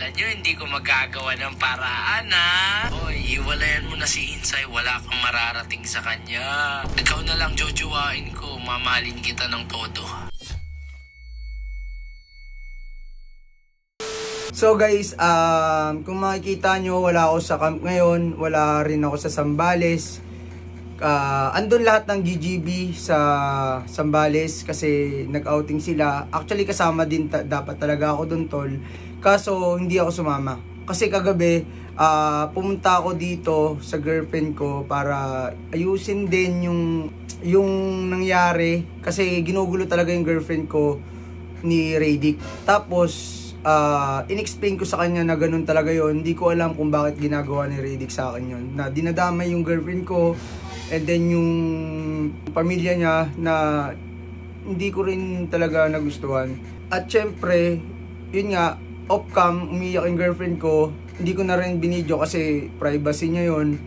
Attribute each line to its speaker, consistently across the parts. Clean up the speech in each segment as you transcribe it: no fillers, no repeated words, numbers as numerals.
Speaker 1: Akala nyo hindi ko magagawa ng paraan, ha? Hoy, iwalayan mo na si Insay. Wala kang mararating sa kanya. Ikaw na lang jojowain ko. Mamahalin kita ng todo.
Speaker 2: So guys, kung makikita nyo, wala ako sa camp ngayon. Wala rin ako sa Zambales. Andun lahat ng GGB sa Zambales kasi nag-outing sila. Actually kasama din dapat talaga ako dun, tol. Kaso hindi ako sumama. Kasi kagabi, pumunta ako dito sa girlfriend ko para ayusin din yung nangyari. Kasi ginugulo talaga yung girlfriend ko ni Radic. Tapos, in-explain ko sa kanya na ganun talaga yon. Hindi ko alam kung bakit ginagawa ni Radic sa akin yon. Na dinadamay yung girlfriend ko. And then yung pamilya niya na hindi ko rin talaga nagustuhan. At syempre, yun nga, off-cam, umiyak yung girlfriend ko. Hindi ko na rin binidyo kasi privacy niya yun.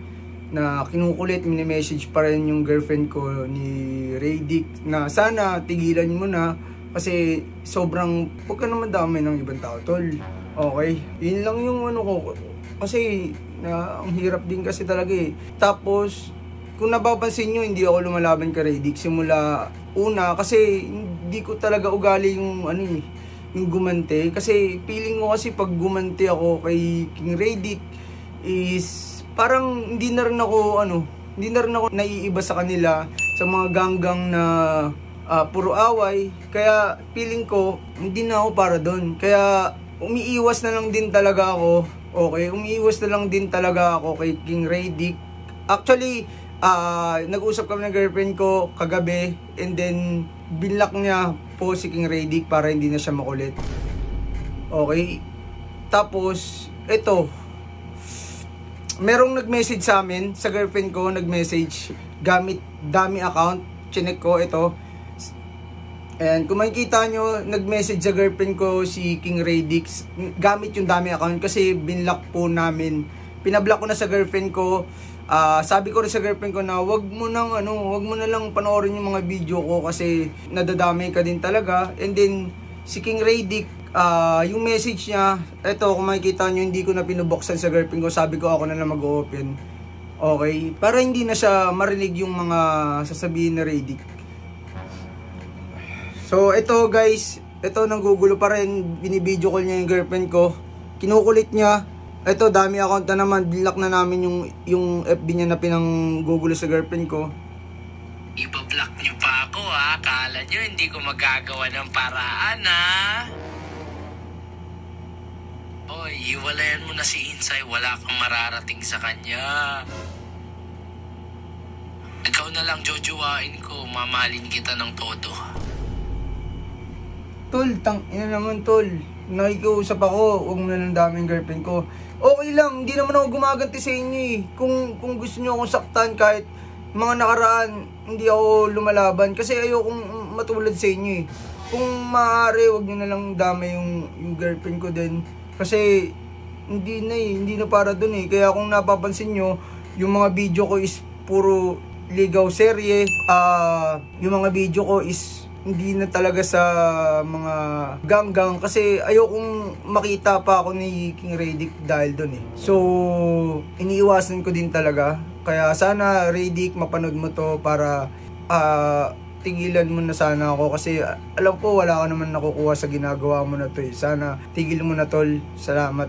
Speaker 2: Na kinukulit, mini-message pa rin yung girlfriend ko ni Radic na sana tigilan mo na kasi sobrang, huwag ka naman damay ng ibang tao, tol. Okay? Yun lang yung ano ko. Kasi ang hirap din kasi talaga eh. Tapos, kung napapansin nyo, hindi ako lumalaban kay Radic simula una kasi hindi ko talaga ugali yung yung gumante. Kasi feeling ko kasi pag gumante ako kay King Radic is parang hindi na rin ako naiiba sa kanila sa mga ganggang na puro away. Kaya feeling ko hindi na ako para doon. Kaya umiiwas na lang din talaga ako. Okay, umiiwas na lang din talaga ako kay King Radic. Actually, nag-usap kami ng girlfriend ko kagabi and then binlock niya po si King Radic para hindi na siya makulit. Okay. Tapos, ito. Merong nag-message sa amin, sa girlfriend ko, nag-message gamit dami account. Chinek ko ito. And kung makikita nyo, nag-message sa girlfriend ko si King Radic gamit yung dami account kasi binlock po namin. Pinablock ko na sa girlfriend ko. Sabi ko rin sa girlfriend ko na wag mo na lang panoorin yung mga video ko kasi nadadamay ka din talaga. And then si King Radic, yung message niya, eto kung makikita nyo, hindi ko na pinubuksan sa girlfriend ko. Sabi ko ako na lang mag-open. Okay? Para hindi na siya marinig yung mga sasabihin ni Radic. So ito guys, ito nanggugulo pa rin. Binibideo call niya yung girlfriend ko. Kinukulit niya. Ito, dami account na naman. Binlock na namin yung FB niya na pinanggugulo sa girlfriend ko.
Speaker 1: Ibablock niyo pa ako, ha? Akala niyo hindi ko magagawa ng paraan, ha? Hoy, iwalayan mo na si Insay. Wala kang mararating sa kanya. Ikaw na lang jojowain ko. Mamahalin kita ng todo.
Speaker 2: Tol, ina naman tol. Nakikiusap ako. Huwag mo na lang daming girlfriend ko. Okay lang, hindi naman ako gumaganti sa inyo eh. Kung gusto nyo akong saktan kahit mga nakaraan, hindi ako lumalaban. Kasi ayokong matulad sa inyo eh. Kung maaari, wag nyo na lang damay yung girlfriend ko din. Kasi hindi na para dun eh. Kaya kung napapansin nyo, yung mga video ko is puro ligaw serye. Yung mga video ko is hindi na talaga sa mga ganggang kasi ayokong makita pa ako ni King Radic dahil doon eh. So, iniiwasan ko din talaga. Kaya sana Radic, mapanood mo to para tigilan mo na sana ako kasi alam ko wala ka naman nakukuha sa ginagawa mo na to eh. Sana tigil mo na tol. Salamat.